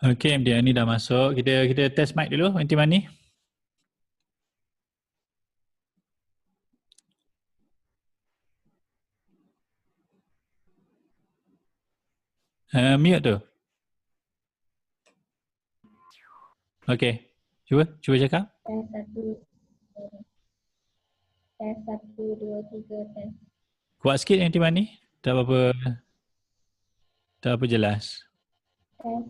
Okey, dia ni dah masuk. Kita test mic dulu, Anti Mani. Mute tu. Okey. Cuba cakap. Tes satu, tes satu, dua, tiga, tes. Kuat sikit Anti Mani. Tak apa jelas. Tes,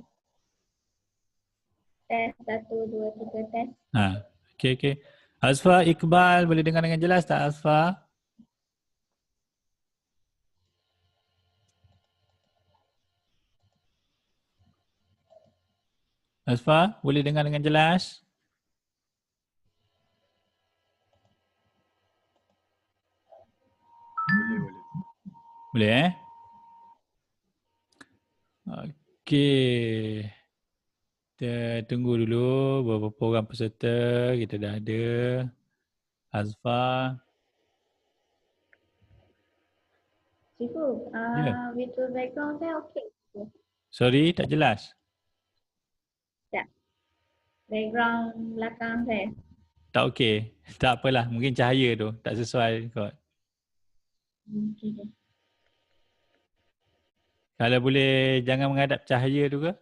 tes satu, dua, tiga, tes. Okey. Azfa, Iqbal, boleh dengar dengan jelas tak Azfa? Azfa, boleh dengar dengan jelas? Boleh. Okey. Kita tunggu dulu beberapa orang peserta. Kita dah ada. Azfa. Cikgu, Ya. virtual background saya okey. Sorry, tak jelas. Tak. Background belakang saya. Tak okey. Tak apalah, mungkin cahaya tu tak sesuai kot. Okay. Kalau boleh jangan menghadap cahaya tu ke?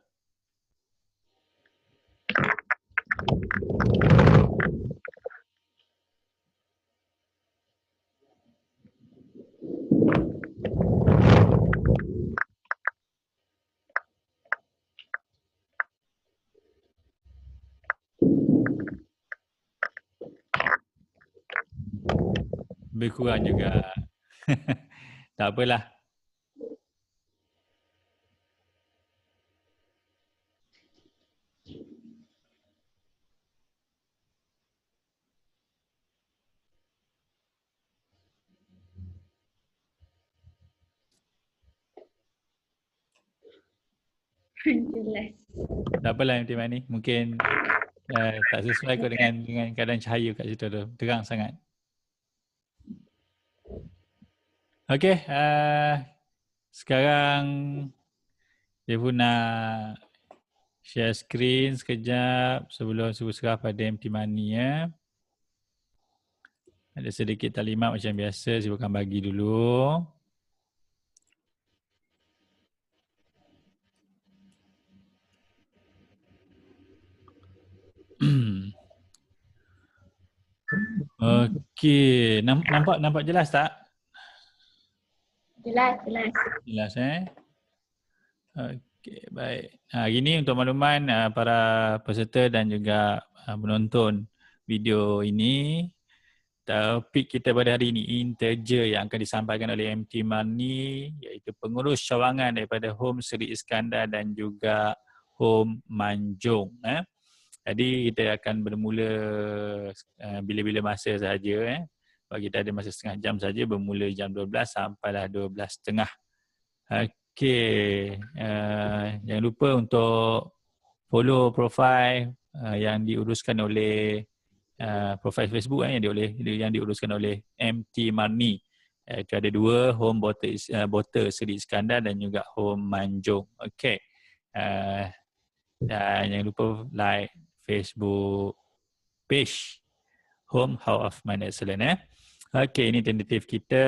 Lebih kurang juga. Tak apalah. Jelas. Tak apalah Nanti Mani. Mungkin tak sesuai kot dengan keadaan cahaya kat situ tu. Terang sangat. Okey. Sekarang dia pun nak share screen sekejap sebelum suruh serah pada Empty Money ya. Ada sedikit taklimat macam biasa, silakan bagi dulu. Okey, nampak jelas tak? Jelas. Jelas Okey, baik. Hari ini untuk makluman para peserta dan juga penonton video ini, topik kita pada hari ini integer yang akan disampaikan oleh MT Marni, iaitu pengurus cawangan daripada Home Seri Iskandar dan juga Home Manjung. Jadi kita akan bermula bila-bila masa sahaja. Bagi kita ada masa setengah jam saja, bermula jam 12 sampailah 12.30. Okey, jangan lupa untuk follow profile yang diuruskan oleh profile Facebook yang diuruskan oleh MT Marni. Itu ada dua, Home Botter Seri Iskandar dan juga Home Manjung. Okey. Dan jangan lupa like Facebook page Home House of Mind Excellent. Okey, ini tentatif kita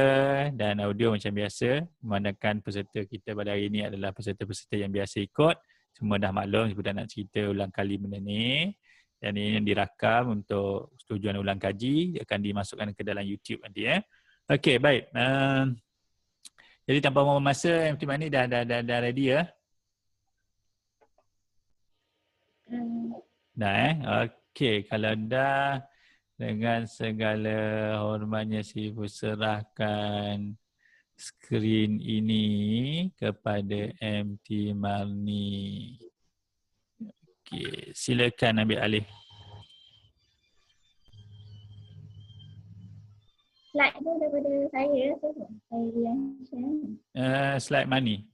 dan audio macam biasa. Memandangkan peserta kita pada hari ini adalah peserta-peserta yang biasa ikut. Semua dah maklum, sebab dah nak cerita ulang kali benda ni. Dan ini yang dirakam untuk tujuan ulang kaji. Dia akan dimasukkan ke dalam YouTube nanti Okey, baik. Jadi tanpa membuang masa, MT Mani dah ready ya? Dah Okey, kalau dah, dengan segala hormatnya si serahkan skrin ini kepada MT Marni. Okey, silakan ambil alih. Slide tu daripada saya yang share. Slide Marni.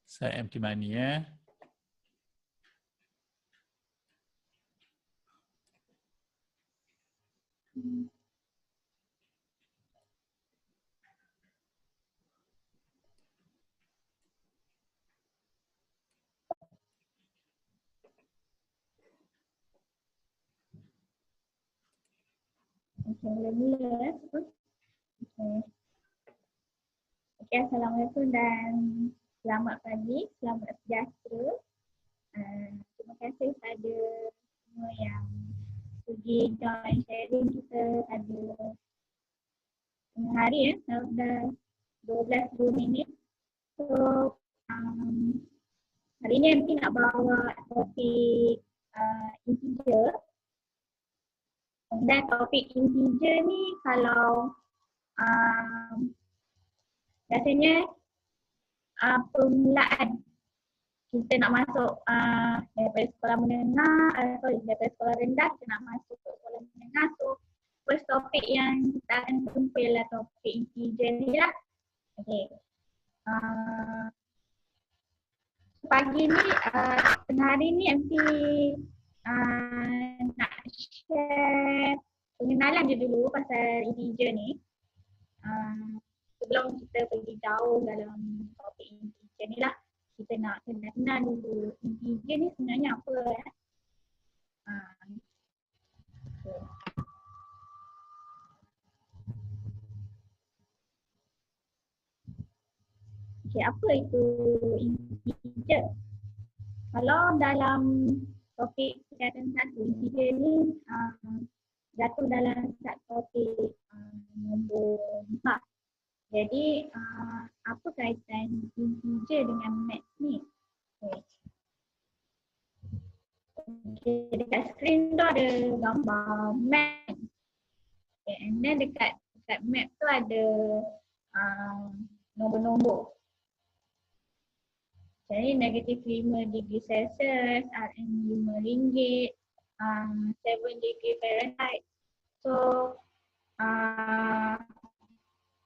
Slide MT Marni Mula-mula. Okay, Assalamualaikum dan selamat pagi, selamat sejahtera. Terima kasih pada semua yang sudi join sharing kita pada hari dah 12 minit. So hari ni mungkin nak bawa topik integer. Dan topik integer ni kalau biasanya permulaan kita nak masuk daripada sekolah menengah atau daripada sekolah rendah kita nak masuk ke sekolah menengah. So first topik yang kita akan jumpa ialah topik integer ni lah. Okay. Pagi ni, tengah hari ni MC nak share pengenalan je dulu pasal integer ni. Sebelum kita pergi jauh dalam topik integer ni lah, kita nak kenal dulu integer ni sebenarnya apa . Okay, apa itu integer? Kalau dalam topik tingkatan 1, integer ni jatuh dalam topik nombor 4. Jadi apa kaitan integer dengan math ni? Okay, dekat skrin tu ada gambar math. Okay, and then dekat math tu ada nombor-nombor. Jadi -5°C, Rm RM5, 7°F. So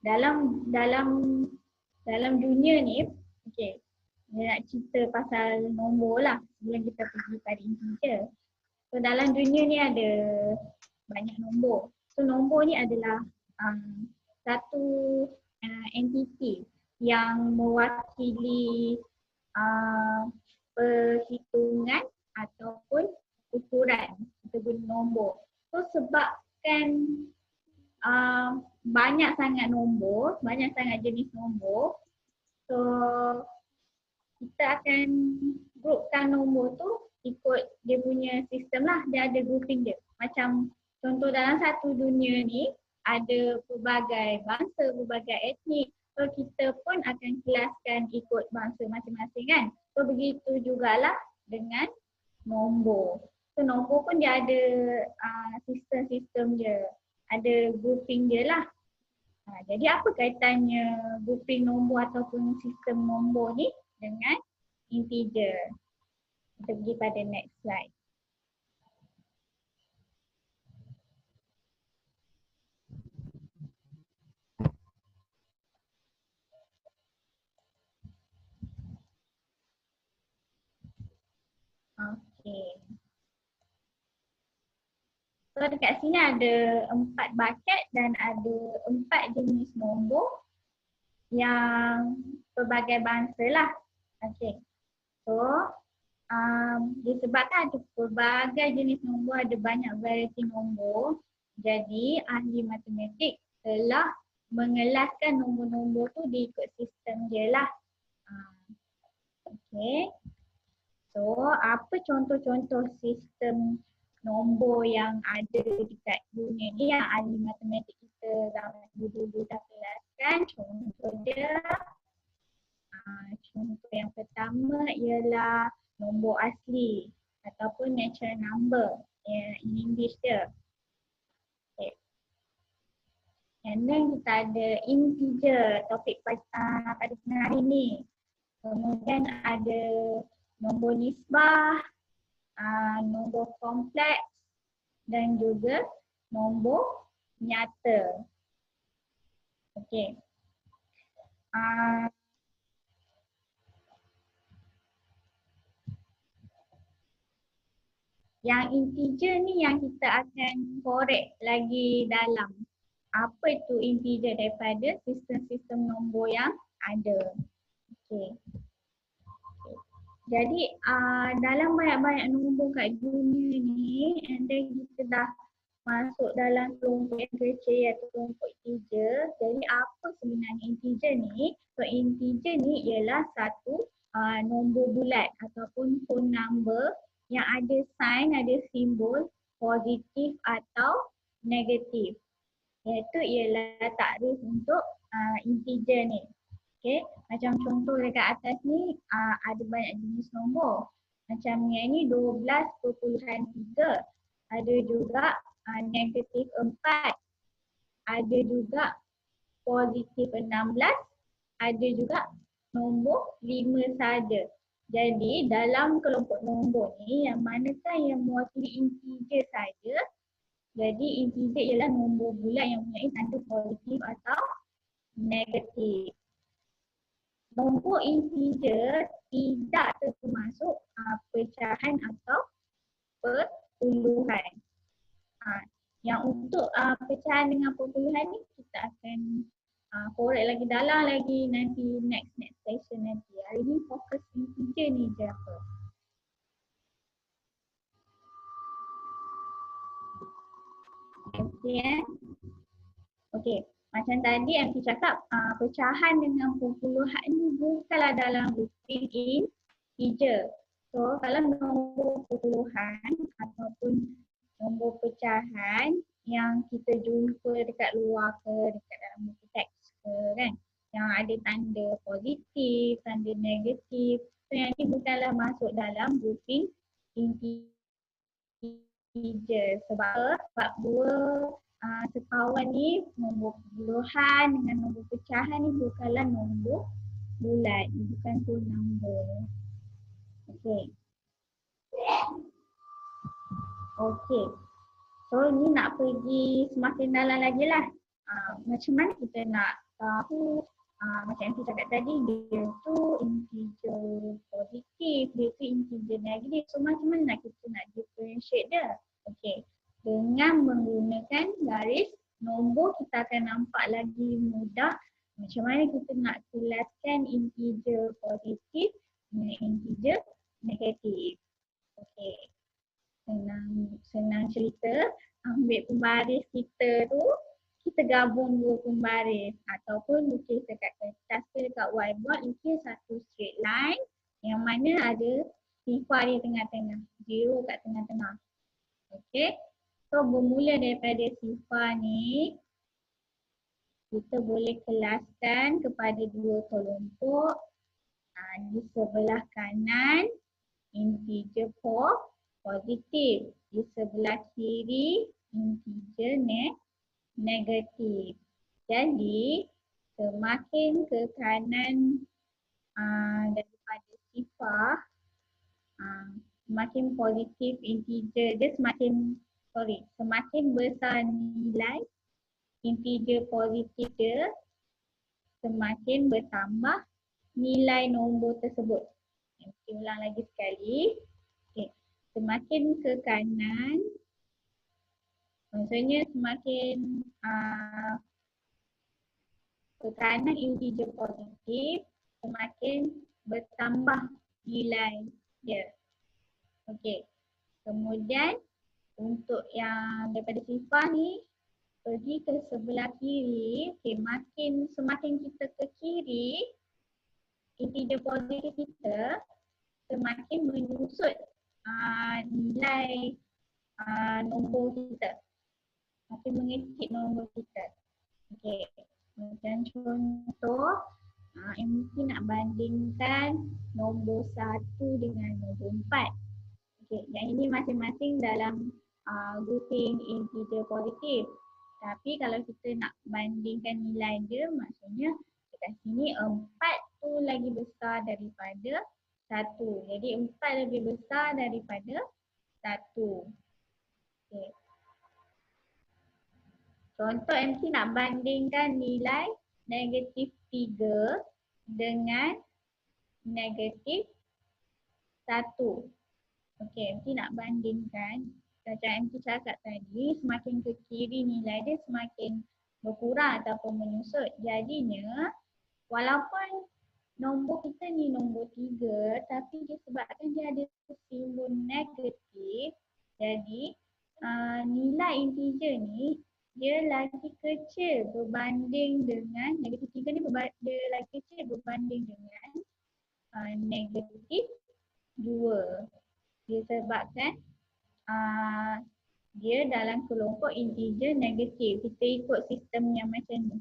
dalam dunia ni, okay, dia nak cerita pasal nombor lah sebelum kita pergi pada integer. So dalam dunia ni ada banyak nombor. So nombor ni adalah satu entiti yang mewakili perhitungan ataupun ukuran kita guna nombor. So sebabkan banyak sangat nombor, banyak sangat jenis nombor, so kita akan grupkan nombor tu ikut dia punya sistem lah, dia ada grouping dia. Macam contoh dalam satu dunia ni ada pelbagai bangsa, pelbagai etnik. So kita pun akan kelaskan ikut bangsa masing-masing kan. So begitu jugalah dengan nombor. So nombor pun dia ada sistem-sistem dia, ada grouping dia lah. Jadi apa kaitannya grouping nombor ataupun sistem nombor ni dengan integer? Kita pergi pada next slide. Okay. So dekat sini ada 4 bucket dan ada 4 jenis nombor yang pelbagai bangsa lah. Okay. So disebabkan ada pelbagai jenis nombor, ada banyak variety nombor. Jadi ahli matematik telah mengelaskan nombor-nombor tu diikut sistem je lah. Okay. So apa contoh-contoh sistem nombor yang ada dekat dunia ni yang ahli matematik kita zaman dulu dah kelaskan? Contoh dia, contoh yang pertama ialah nombor asli ataupun natural number in English dia. Okay. And then kita ada integer, topik pada hari ni. Kemudian ada nombor nisbah, nombor kompleks dan juga nombor nyata. Okey. Yang integer ni yang kita akan korek lagi dalam. Apa itu integer daripada sistem-sistem nombor yang ada. Okey. Jadi dalam banyak-banyak nombor kat dunia ni, and then kita dah masuk dalam kelompok yang kecil iaitu kelompok integer. Jadi apa sebenarnya integer ni? So integer ni ialah satu nombor bulat ataupun whole number yang ada sign, ada simbol positif atau negatif. Iaitu ialah takrif untuk integer ni. Okay, macam contoh dekat atas ni ada banyak jenis nombor. Macam yang ni 12.3. Ada juga negatif 4. Ada juga positif 16. Ada juga nombor 5 saja. Jadi dalam kelompok nombor ni yang manakah yang mewakili integer saja. Jadi integer ialah nombor bulat yang mempunyai tanda positif atau negatif. Nombor integer tidak termasuk pecahan atau perpuluhan. Yang untuk pecahan dengan perpuluhan ni kita akan korek lagi dalam lagi nanti next session nanti. Hari ni fokus integer ni je apa. Okay. Okay. Macam tadi MT cakap, pecahan dengan perpuluhan ni bukanlah dalam grouping integer. So kalau nombor perpuluhan ataupun nombor pecahan yang kita jumpa dekat luar ke, dekat dalam buku teks ke kan, yang ada tanda positif, tanda negatif, so yang ni bukanlah masuk dalam grouping integer. Sebab dua sekawan ni nombor perpuluhan dengan nombor pecahan ni bukanlah nombor bulat, bukan whole number. Okey. Okey. So ni nak pergi semakin dalam lagi lah. Macam mana kita nak tahu macam yang kita cakap tadi, dia tu integer positif, dia tu integer negatif. So macam mana kita nak differentiate dia? Okey. Dengan menggunakan garis nombor kita akan nampak lagi mudah macam mana kita nak jelaskan integer positif dengan integer negatif. Okey. Senang cerita, ambil pembaris kita tu, kita gabung dua pembaris ataupun lukis dekat kertas ke dekat whiteboard, lukis satu straight line yang mana ada sifar di tengah-tengah, zero kat tengah-tengah. Okey. So bermula daripada sifar ni, kita boleh kelaskan kepada dua kelompok. Di sebelah kanan integer positif, di sebelah kiri integer negatif. Jadi semakin ke kanan daripada sifar, semakin positif integer dia semakin besar nilai integer positif dia, semakin bertambah nilai nombor tersebut. Kita ulang lagi sekali. Okay. Semakin ke kanan, maksudnya semakin ke kanan integer positif, semakin bertambah nilai dia. Okey. Kemudian untuk yang daripada sifar ni, pergi ke sebelah kiri, semakin kita ke kiri, integer positif kita semakin menyusut nilai nombor kita, makin mengecil nombor kita. Okey, macam contoh, mungkin nak bandingkan nombor 1 dengan nombor 4. Okey, yang ini masing-masing dalam grouping integer positif. Tapi kalau kita nak bandingkan nilai dia, maksudnya dekat sini 4 tu lagi besar daripada 1. Jadi 4 lebih besar daripada 1. Okay. Contoh MC nak bandingkan nilai negatif 3 dengan negatif 1. Okey, MC nak bandingkan. Macam MC cakap tadi, semakin ke kiri nilai dia semakin berkurang ataupun menyusut. Jadinya, walaupun nombor kita ni nombor 3, tapi disebabkan dia ada simbol negatif, jadi nilai integer ni dia lagi kecil berbanding dengan negatif 3 ni dia lagi kecil berbanding dengan negatif 2. Disebabkan dia dalam kelompok integer negatif. Kita ikut sistem yang macam ni.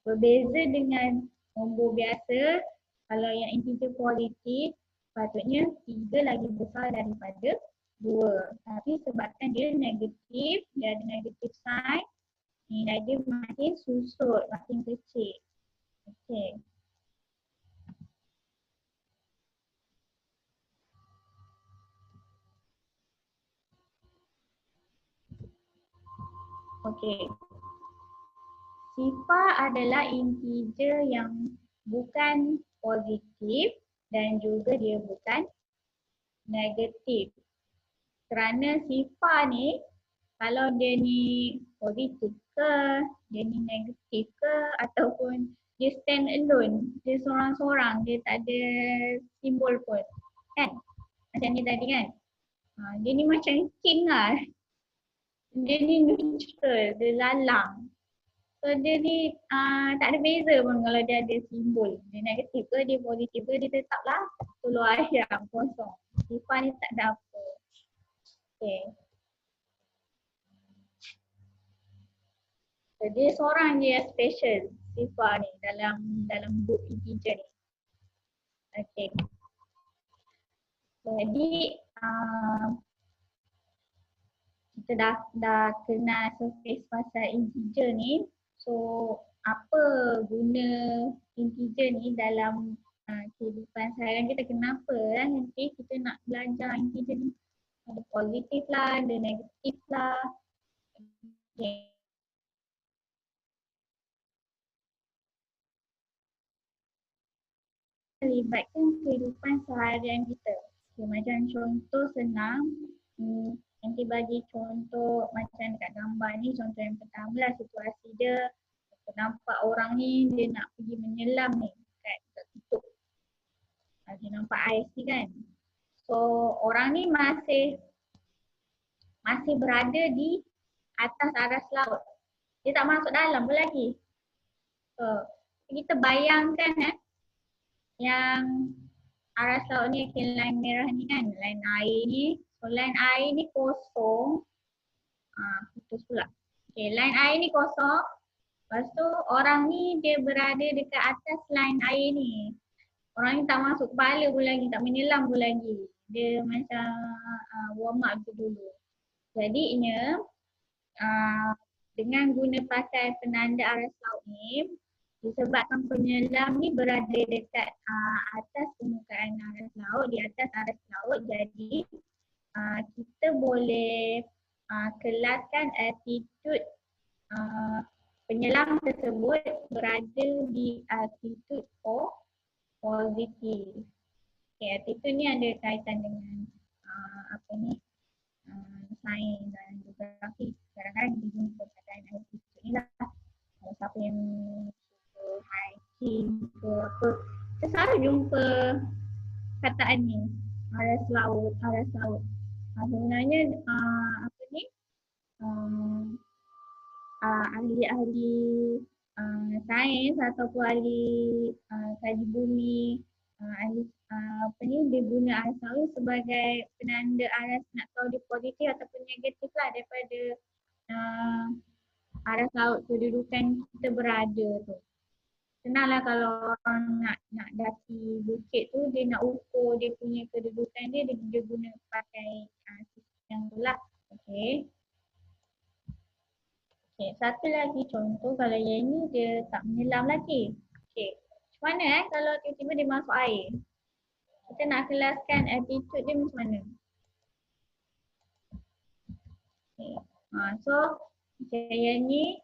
Berbeza dengan nombor biasa, kalau yang integer positif patutnya 3 lagi besar daripada 2. Tapi sebabkan dia negatif, dia ada negatif sign, nilai dia makin susut, makin kecil. Okey. Okey. Sifar adalah integer yang bukan positif dan juga dia bukan negatif. Kerana sifar ni, kalau dia ni positif ke, dia ni negatif ke, ataupun dia stand alone, dia seorang-seorang, dia tak ada simbol pun. Kan? Macam ni tadi kan? Dia ni macam king lah. Dia ni neutral, dia lalang. So dia ni tak ada beza pun kalau dia ada simbol. Dia negatif ke, dia positif ke, dia tetaplah telur ayam kosong. Sifar ni tak ada apa. Okay. So, dia seorang je yang special sifar ni dalam group integer ni. Okay. Jadi kita dah kenal surface pasal integer ni. So apa guna integer ni dalam kehidupan seharian kita, kenapa nanti kita nak belajar integer ni? Ada positif lah, ada negatif lah. Okay. Melibatkan kehidupan seharian kita. Okay, macam contoh senang, nanti bagi contoh macam dekat gambar ni, contoh yang pertama lah situasi dia. Nampak orang ni dia nak pergi menyelam ni kat tutup. Dia nampak ais ni kan. So orang ni masih berada di atas aras laut. Dia tak masuk dalam pun lagi. So kita bayangkan yang aras laut ni, line merah ni kan, line air ni. So line air ni kosong. Putus pula. Okay, line air ni kosong. Lepas tu orang ni dia berada dekat atas line air ni. Orang ni tak masuk kepala pun lagi, tak menyelam pun lagi. Dia macam warm up tu dulu. Jadinya dengan guna pakai penanda aras laut ni, disebabkan penyelam ni berada dekat atas permukaan aras laut, di atas aras laut, jadi kita boleh kelaskan attitude penyelam tersebut berada di attitude positif. Okay, attitude ni ada kaitan dengan sains dan geografi. Kadang-kadang kita guna perkataan attitude ni lah. Kalau siapa yang suka hiking ke apa, kita selalu jumpa kataan ni, aras laut. Sebenarnya ahli-ahli sains ataupun ahli kaji bumi, dia guna aras laut sebagai penanda aras, nak tahu dia positif ataupun negatif lah daripada aras laut, kedudukan kita berada tu. Senanglah kalau orang nak daki bukit tu, dia nak ukur dia punya kedudukan dia guna pakai sistem yang tu lah. Okay. Okay, satu lagi contoh, kalau yang ni dia tak menyelam lagi. Okay, macam mana kalau tiba-tiba dia masuk air? Kita nak kelaskan attitude dia macam mana? Okay. So, macam yang ni,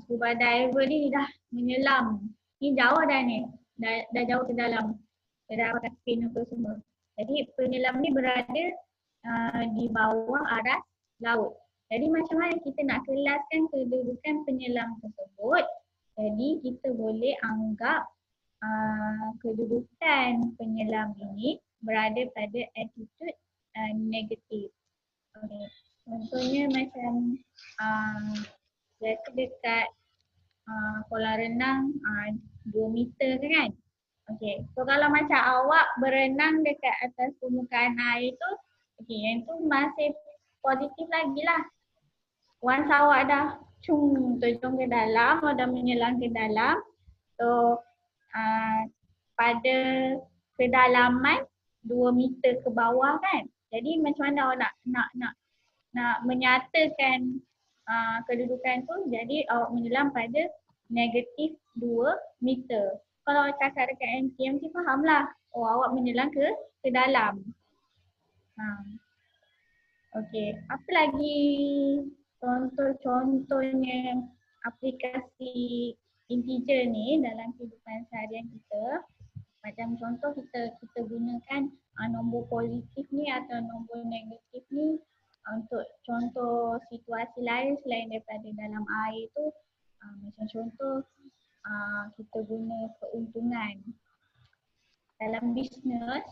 scuba diver ni dah menyelam. Ni jauh dah ni, dah jauh ke dalam. Dia dah pakai fin apa semua. Jadi penyelam ni berada di bawah aras laut. Jadi macam mana kita nak kelaskan kedudukan penyelam tersebut? Jadi kita boleh anggap kedudukan penyelam ini berada pada attitude negatif. Okay. Contohnya macam biasa dekat kolam renang 2 meter kan. Okey. So kalau macam awak berenang dekat atas permukaan air tu, okey, yang tu masih positif lagi lah. Once awak dah terjun ke dalam, awak dah menyelam ke dalam, so pada kedalaman 2 meter ke bawah kan. Jadi macam mana awak nak menyatakan kedudukan tu, jadi awak menyelam pada negatif 2 meter. Kalau awak cakap dekat MT faham lah. Oh, awak menyelam ke dalam. Okey, apa lagi contoh-contohnya aplikasi integer ni dalam kehidupan seharian kita? Macam contoh kita gunakan nombor positif ni atau nombor negatif ni untuk contoh situasi lain selain daripada dalam air tu, macam contoh kita guna keuntungan dalam bisnes.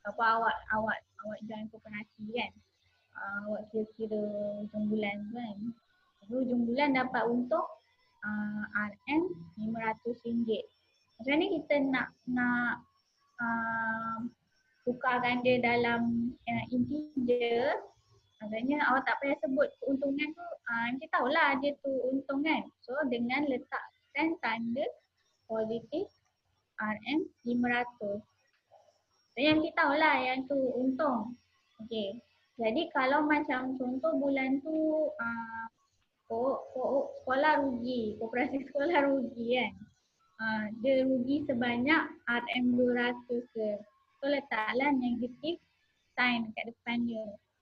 Apa awak join koperasi kan, awak kira-kira hujung bulan tu kan. Jadi hujung bulan dapat untung RM RM500. Macam ni kita nak tukarkan dia dalam integer. Maksudnya awak tak payah sebut keuntungan tu, kita tahulah dia tu untung kan. So dengan letakkan tanda positif RM500. So yang kita tahulah yang tu untung. Okey. Jadi kalau macam contoh bulan tu sekolah rugi, koperasi sekolah rugi kan. Dia rugi sebanyak RM200 ke. So letaklah negatif sign dekat depan dia.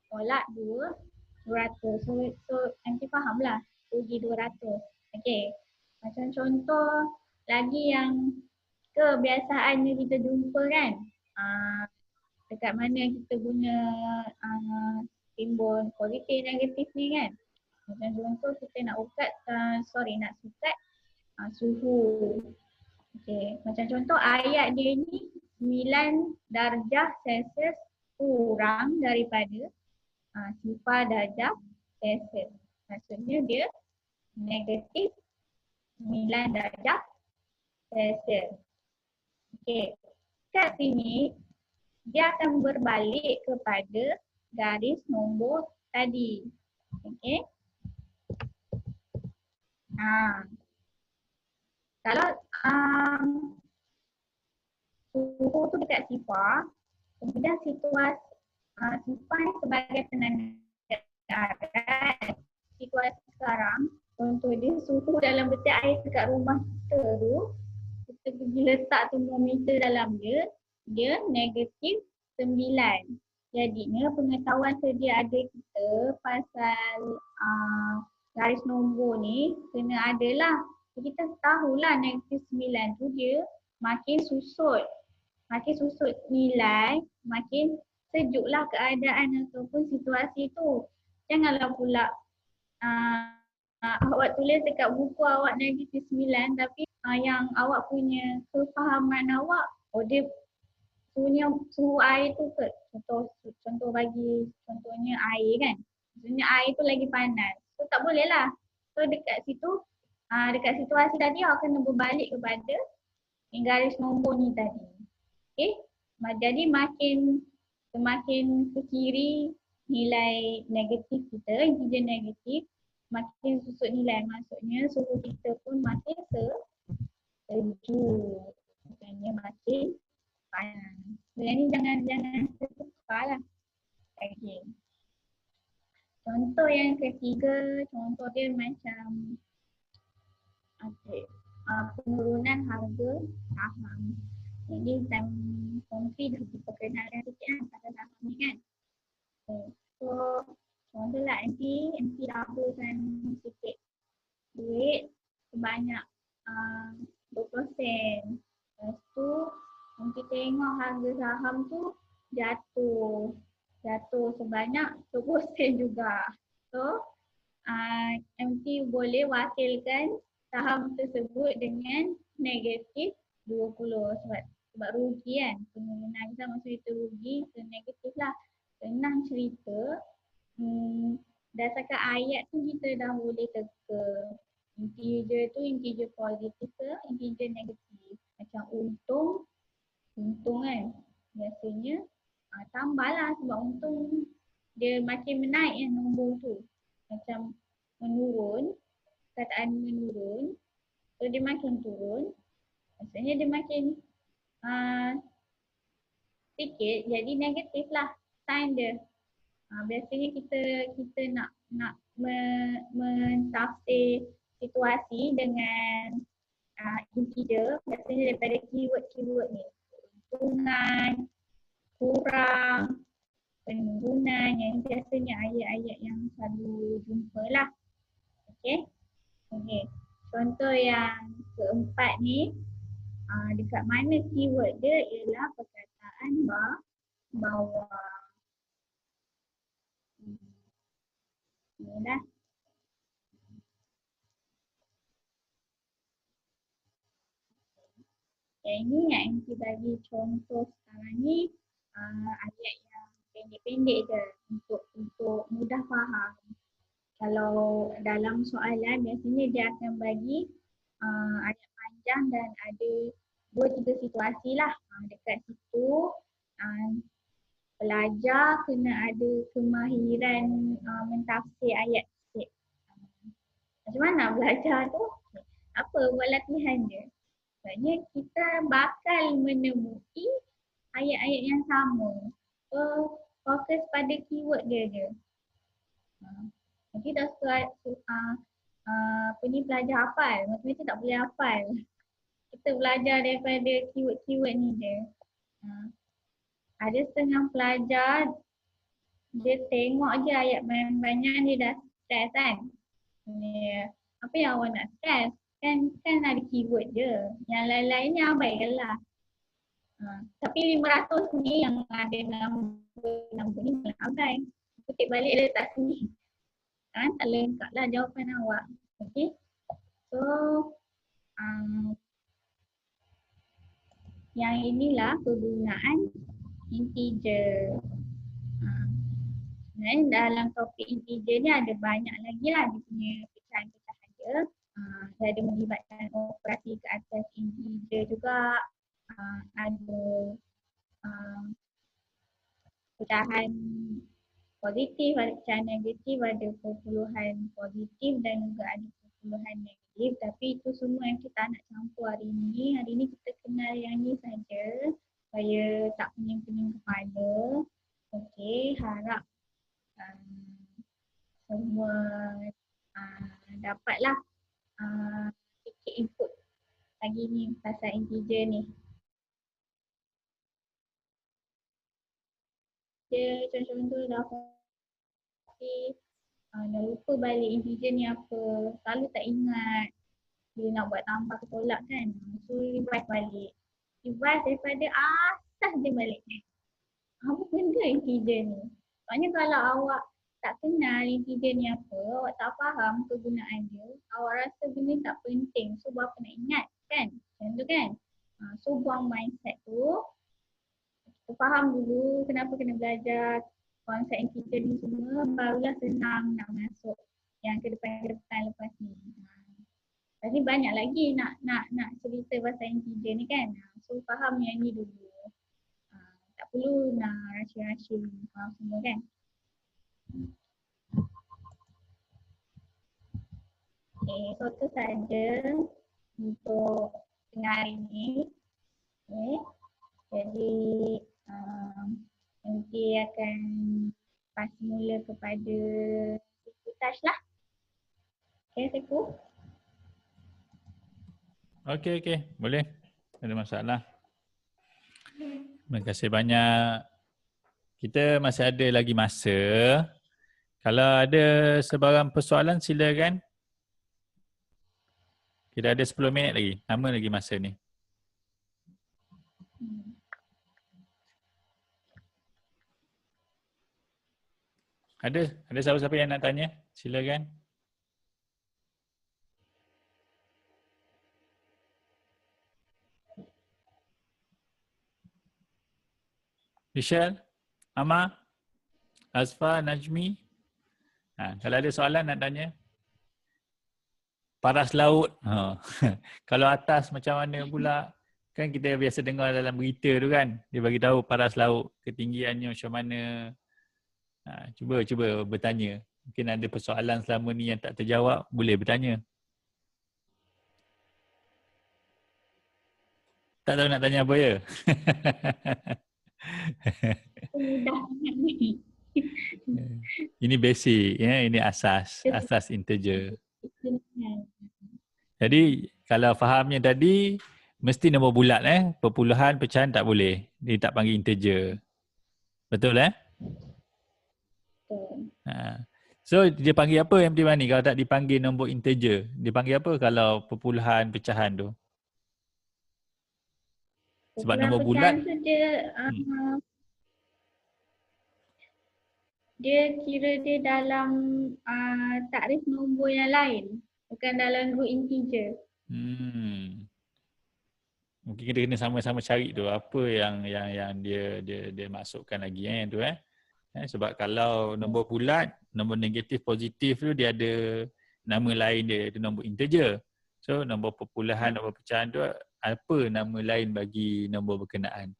Tolak 200. So nanti fahamlah rugi 200. Okey. Macam contoh lagi yang kebiasaannya kita jumpa kan. Dekat mana kita guna simbol positif negatif ni kan. Macam contoh kita nak nak sukat suhu. Okey, macam contoh ayat dia ni 9 darjah Celsius kurang daripada 0 darjah Celsius. Maksudnya dia negatif 9 darjah Celsius. Okey, kat sini dia akan berbalik kepada garis nombor tadi. Okey. Kalau suhu tu dekat sifar, kemudian sifar sebagai penanda darat. Situasi sekarang, contoh dia suhu dalam peti air dekat rumah kita tu, kita pergi letak termometer dalam dia negatif 9. Jadinya pengetahuan sedia ada kita pasal garis nombor ni kena adalah. Kita tahulah negatif 9 tu dia makin susut. Makin susut nilai, makin sejuklah keadaan ataupun situasi tu. Janganlah pula awak tulis dekat buku awak negatif 9 tapi yang awak punya kefahaman awak, dia suhu air tu ke? Contoh bagi contohnya air kan. Maksudnya air tu lagi panas. So tak boleh lah. So dekat situ, dekat situasi tadi awak kena berbalik kepada garis nombor ni tadi. Okay. Jadi semakin ke kiri nilai negatif kita, integer negatif, makin susut nilai. Maksudnya suhu kita pun makin sejuk. Maksudnya makin panas. Jadi jangan tertukar lah. Okay. Contoh yang ketiga, contoh dia macam penurunan harga saham. Jadi Tom dah diperkenalkan sikit kan pada saham ni kan. So contohlah nanti double-kan sikit duit sebanyak 2%. Lepas tu kita tengok harga saham tu jatuh sebanyak 2% juga. So MT boleh wakilkan saham tersebut dengan negatif 20 sebab rugi kan. Penurunan kita maksud itu rugi ke negatif lah. Senang cerita berdasarkan ayat tu kita dah boleh teka integer tu integer positif ke integer negatif. Macam untung kan. Biasanya tambah lah sebab untung dia makin menaik yang nombor tu. Macam menurun, kataan menurun, so dia makin turun. Maksudnya dia makin sikit jadi negatif lah sign dia. Biasanya kita nak mentafsir situasi dengan integer biasanya daripada keyword ni. Untungan, kurang, penurunan yang biasanya ayat-ayat yang selalu jumpa lah. Okay. Contoh yang keempat ni, dekat mana keyword dia ialah perkataan bawah. Ni dah. Yang ini yang Nanti bagi contoh sekarang ni ayat yang pendek-pendek je untuk mudah faham. Kalau dalam soalan biasanya dia akan bagi ayat panjang dan ada 2-3 situasi lah. Dekat situ pelajar kena ada kemahiran mentafsir ayat sikit. Macam mana belajar tu? Apa buat latihan dia? Maksudnya kita bakal menemui ayat-ayat yang sama. So, fokus pada keyword dia je. Nanti dah pelajar hafal. Matematik tak boleh hafal. Kita belajar daripada keyword-keyword ni je. Ada setengah pelajar, dia tengok je ayat banyak-banyak dia dah stres kan. Apa yang awak nak stres? Kan ada keyword je. Yang lain-lainnya abaikanlah. Tapi 500 ni yang ada nombor ni malah abai. Kutip balik letak sini. Kan tak lengkap lah jawapan awak. Okay. So yang inilah kegunaan integer. Sebenarnya dalam topik integer ni ada banyak lagi lah dia punya pecahan-pecahan dia. Dia ada melibatkan operasi ke atas integer juga. Ada pecahan positif, ada pecahan negatif, ada perpuluhan positif dan juga ada perpuluhan negatif. Tapi itu semua yang kita nak campur hari ini. Hari ini kita kenal yang ni saja supaya tak pening-pening kepala. Okey, harap semua dapatlah sikit input pagi ni pasal integer ni. Dia contoh-contoh dah tapi dah lupa balik integer ni apa. Selalu tak ingat dia nak buat tambah ke tolak kan. So revise balik. Revise daripada asas dia balik. Apa benda integer ni? Soalnya kalau awak tak kenal integer ni apa, awak tak faham kegunaan dia, awak rasa benda tak penting. So berapa nak ingat kan? Macam tu kan? So buang mindset tu. Kita faham dulu kenapa kena belajar konsep integer ni semua, barulah senang nak masuk yang ke depan lepas ni. Tadi banyak lagi nak cerita pasal integer ni kan. So faham yang ni dulu. Tak perlu nak rahsia-rahsia faham semua kan. Okay, so tu saja untuk tengah hari ni. Okay. Jadi nanti akan pas mula kepada Siku Tash lah. Okay, Siku. Okey. Boleh. Tak ada masalah. Terima kasih banyak. Kita masih ada lagi masa. Kalau ada sebarang persoalan silakan. Kita ada 10 minit lagi. Lama lagi masa ni. Ada siapa-siapa yang nak tanya? Silakan. Michelle, Amma, Azfa, Najmi. Kalau ada soalan nak tanya. Paras laut. Kalau atas macam mana pula? Kan kita biasa dengar dalam berita tu kan. Dia bagi tahu paras laut ketinggiannya macam mana. Cuba bertanya. Mungkin ada persoalan selama ni yang tak terjawab, boleh bertanya. Tak tahu nak tanya apa ya? Mudah sangat ni. Ini basic, ya. Ini asas integer. Jadi kalau fahamnya tadi, mesti nombor bulat perpuluhan, pecahan tak boleh. Dia tak panggil integer. Betul So dia panggil apa MT Mani kalau tak dipanggil nombor integer? Dia panggil apa kalau perpuluhan, pecahan tu? Sebab nombor bulat dia kira dia dalam takrif nombor yang lain, bukan dalam group integer. Mungkin kita kena sama-sama cari tu apa yang dia masukkan lagi yang tu sebab kalau nombor bulat, nombor negatif positif tu dia ada nama lain dia, itu nombor integer. So nombor perpuluhan, nombor pecahan tu apa nama lain bagi nombor berkenaan.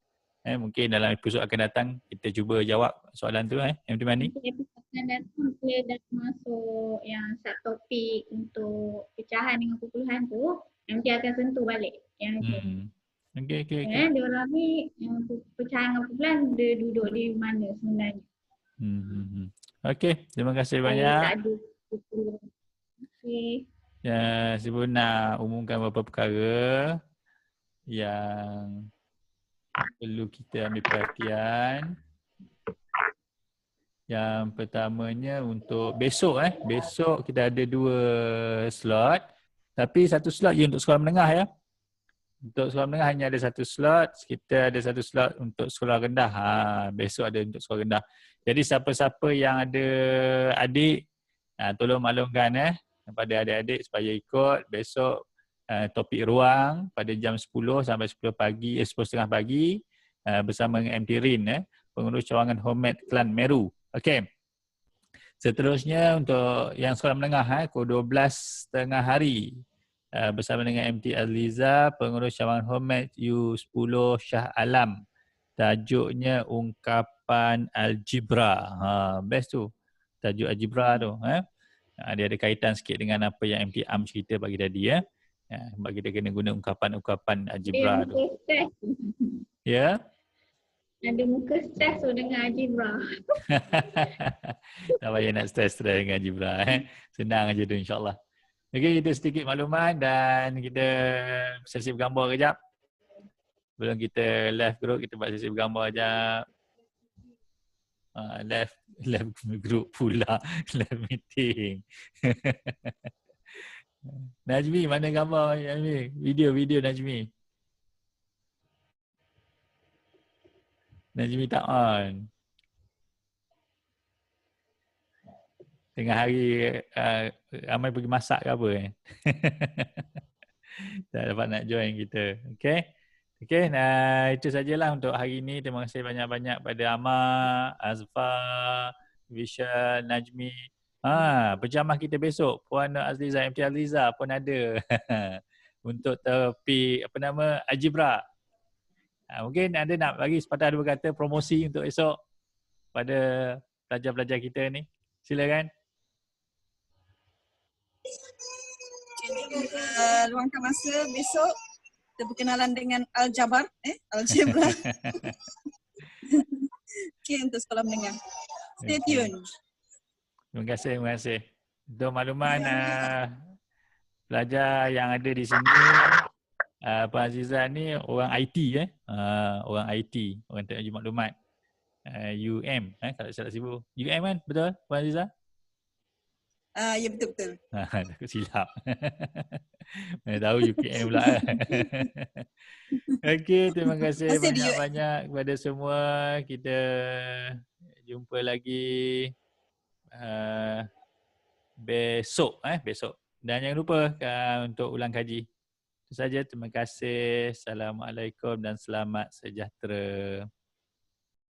Mungkin dalam episod akan datang kita cuba jawab soalan tu MT Mani. Episod akan datang dia dah masuk yang subtopik untuk pecahan dengan perpuluhan tu, MT akan sentuh balik yang tu. Okay. Dia orang ni yang pecahan dengan perpuluhan dia duduk di mana sebenarnya. Okey, terima kasih banyak. Tak ada. Okey. Saya nak umumkan beberapa perkara yang perlu kita ambil perhatian. Yang pertamanya untuk besok besok kita ada 2 slot. Tapi satu slot je untuk sekolah menengah ya. Untuk sekolah menengah hanya ada 1 slot. Kita ada 1 slot untuk sekolah rendah. Besok ada untuk sekolah rendah. Jadi siapa-siapa yang ada adik, tolong maklumkan kepada adik-adik supaya ikut besok topik ruang pada jam 10 sampai 10 pagi, 10.30 pagi bersama dengan MT Rin, pengurus cawangan Hormat Klan Meru. Okey. Seterusnya untuk yang sekolah menengah pukul 12.30 hari bersama dengan MT Azliza, pengurus cawangan Hormat U10 Shah Alam. Tajuknya ungkapan algebra. Best tu. Tajuk algebra tu. Dia ada kaitan sikit dengan apa yang MT Am cerita pagi tadi sebab kita kena guna ungkapan-ungkapan algebra tu. Ya? Ada muka stres tu dengan algebra. Tak payah nak stres dengan algebra. Senang aja tu insyaAllah. Okey, itu sedikit maklumat dan kita sesi bergambar kejap. Sebelum kita live group, kita buat sesi bergambar sekejap. Live group pula. Live meeting. Najmi, mana gambar Najmi? Video Najmi. Najmi tak on. Tengah hari ramai pergi masak ke apa tak dapat nak join kita. Okey, nah itu sajalah untuk hari ini. Terima kasih banyak-banyak pada Amar, Azfar, Vishal, Najmi. Pejamah kita besok Puan Azliza, MT Azliza pun ada untuk topik algebra. Mungkin anda nak bagi sepatah dua kata promosi untuk esok pada pelajar-pelajar kita ni. Silakan. Luangkan masa besok kita berkenalan dengan algebra. Okey, untuk sekolah menengah. Stay tune. Terima kasih. Untuk makluman pelajar yang ada di sini, Puan Aziza ni orang IT orang IT, orang teknologi maklumat. Kalau saya tak sibuk. UM kan? Betul Puan Aziza? Ya betul. Takut silap. Mana tahu UPM pula. Okey, terima kasih banyak-banyak kepada semua. Kita jumpa lagi besok. Dan jangan lupa untuk ulang kaji. Itu saja, terima kasih. Assalamualaikum dan selamat sejahtera.